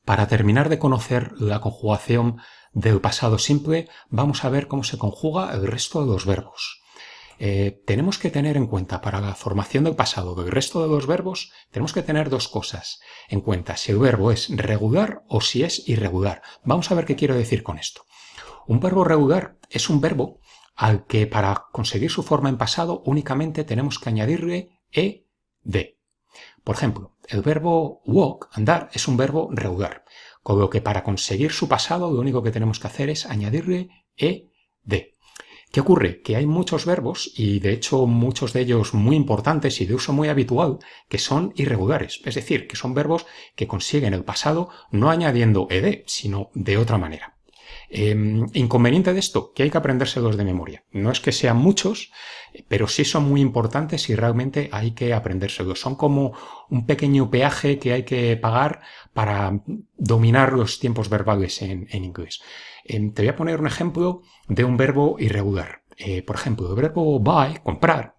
Para terminar de conocer la conjugación del pasado simple, vamos a ver cómo se conjuga el resto de los verbos. Tenemos que tener en cuenta para la formación del pasado del resto de los verbos, tenemos que tener dos cosas en cuenta, si el verbo es regular o si es irregular. Vamos a ver qué quiero decir con esto. Un verbo regular es un verbo al que para conseguir su forma en pasado únicamente tenemos que añadirle ed. Por ejemplo, el verbo walk, andar, es un verbo regular, con lo que para conseguir su pasado lo único que tenemos que hacer es añadirle ed. ¿Qué ocurre? Que hay muchos verbos, y de hecho muchos de ellos muy importantes y de uso muy habitual, que son irregulares, es decir, que son verbos que consiguen el pasado no añadiendo ed, sino de otra manera. Inconveniente de esto, que hay que aprendérselos de memoria. No es que sean muchos, pero sí son muy importantes y realmente hay que aprendérselos. Son como un pequeño peaje que hay que pagar para dominar los tiempos verbales en inglés. Te voy a poner un ejemplo de un verbo irregular. Por ejemplo, el verbo buy, comprar,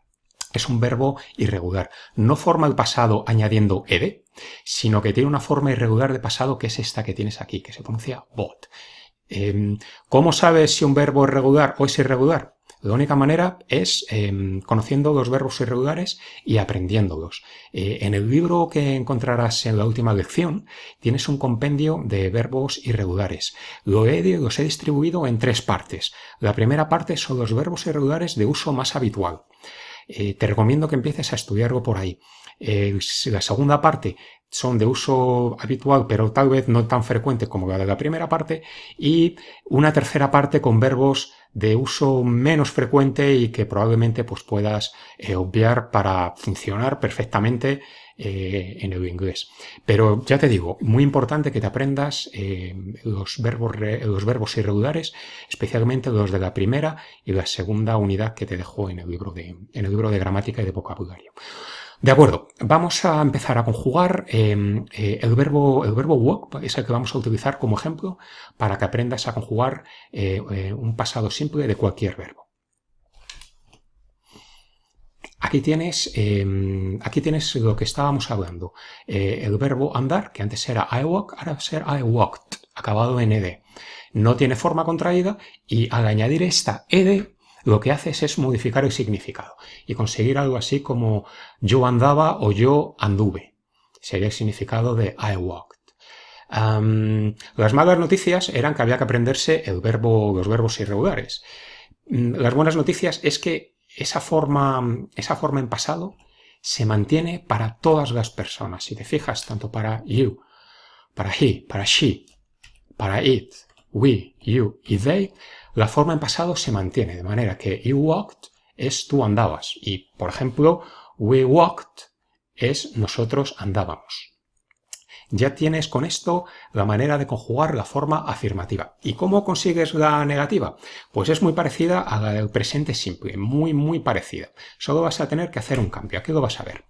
es un verbo irregular. No forma el pasado añadiendo ed, sino que tiene una forma irregular de pasado que es esta que tienes aquí, que se pronuncia bought. ¿Cómo sabes si un verbo es regular o es irregular? La única manera es conociendo los verbos irregulares y aprendiéndolos. En el libro que encontrarás en la última lección tienes un compendio de verbos irregulares. Los he distribuido en tres partes. La primera parte son los verbos irregulares de uso más habitual. Te recomiendo que empieces a estudiarlo por ahí. La segunda parte son de uso habitual, pero tal vez no tan frecuente como la de la primera parte, y una tercera parte con verbos de uso menos frecuente y que probablemente pues, puedas obviar para funcionar perfectamente en el inglés. Pero ya te digo, muy importante que te aprendas los verbos irregulares, especialmente los de la primera y la segunda unidad que te dejo en el libro de gramática y de vocabulario. De acuerdo, vamos a empezar a conjugar el verbo walk, es el que vamos a utilizar como ejemplo para que aprendas a conjugar un pasado simple de cualquier verbo. Aquí tienes lo que estábamos hablando. El verbo andar, que antes era I walk, ahora va a ser I walked, acabado en ed. No tiene forma contraída y al añadir esta ed, lo que haces es modificar el significado y conseguir algo así como yo andaba o yo anduve. Sería el significado de I walked. Las malas noticias eran que había que aprenderse los verbos irregulares. Las buenas noticias es que esa forma en pasado se mantiene para todas las personas. Si te fijas, tanto para you, para he, para she, para it, we, you y they, la forma en pasado se mantiene, de manera que you walked es tú andabas y, por ejemplo, we walked es nosotros andábamos. Ya tienes con esto la manera de conjugar la forma afirmativa. ¿Y cómo consigues la negativa? Pues es muy parecida a la del presente simple, muy parecida. Solo vas a tener que hacer un cambio. Aquí lo vas a ver.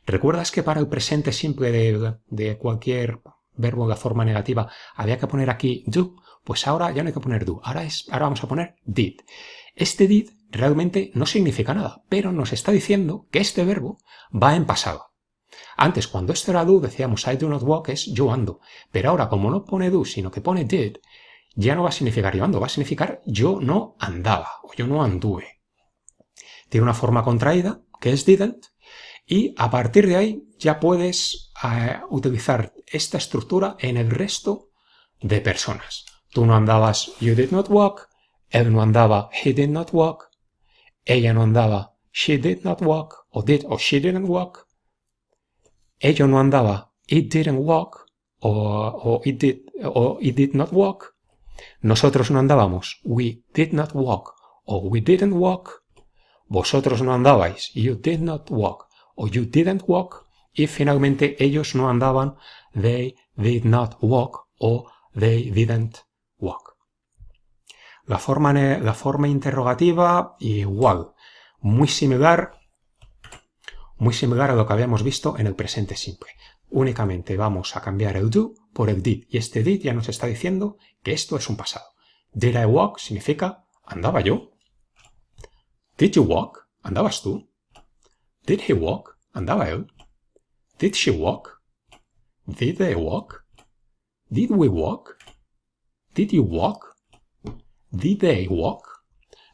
¿Recuerdas que para el presente simple de cualquier verbo de la forma negativa había que poner aquí do? Pues ahora ya no hay que poner do, ahora vamos a poner did. Este did realmente no significa nada, pero nos está diciendo que este verbo va en pasado. Antes, cuando esto era do, decíamos I do not walk, es yo ando. Pero ahora, como no pone do, sino que pone did, ya no va a significar yo ando, va a significar yo no andaba o yo no anduve. Tiene una forma contraída, que es didn't, y a partir de ahí ya puedes utilizar esta estructura en el resto de personas. Tú no andabas, you did not walk. Él no andaba, he did not walk. Ella no andaba, she did not walk. O did o she didn't walk. Ella no andaba, it didn't walk. O it did not walk. Nosotros no andábamos, we did not walk. O we didn't walk. Vosotros no andabais, you did not walk. O you didn't walk. Y finalmente ellos no andaban, they did not walk o they didn't walk. La forma interrogativa igual, muy similar a lo que habíamos visto en el presente simple. Únicamente vamos a cambiar el do por el did y este did ya nos está diciendo que esto es un pasado. Did I walk significa andaba yo. Did you walk? ¿Andabas tú? Did he walk? ¿Andaba él? Did she walk? Did they walk? Did we walk? Did you walk? Did they walk?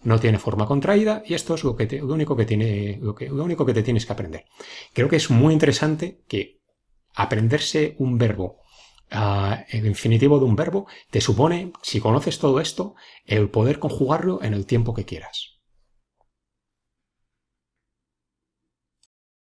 No tiene forma contraída y esto es lo único que te tienes que aprender. Creo que es muy interesante que aprenderse un verbo, el infinitivo de un verbo, te supone, si conoces todo esto, el poder conjugarlo en el tiempo que quieras.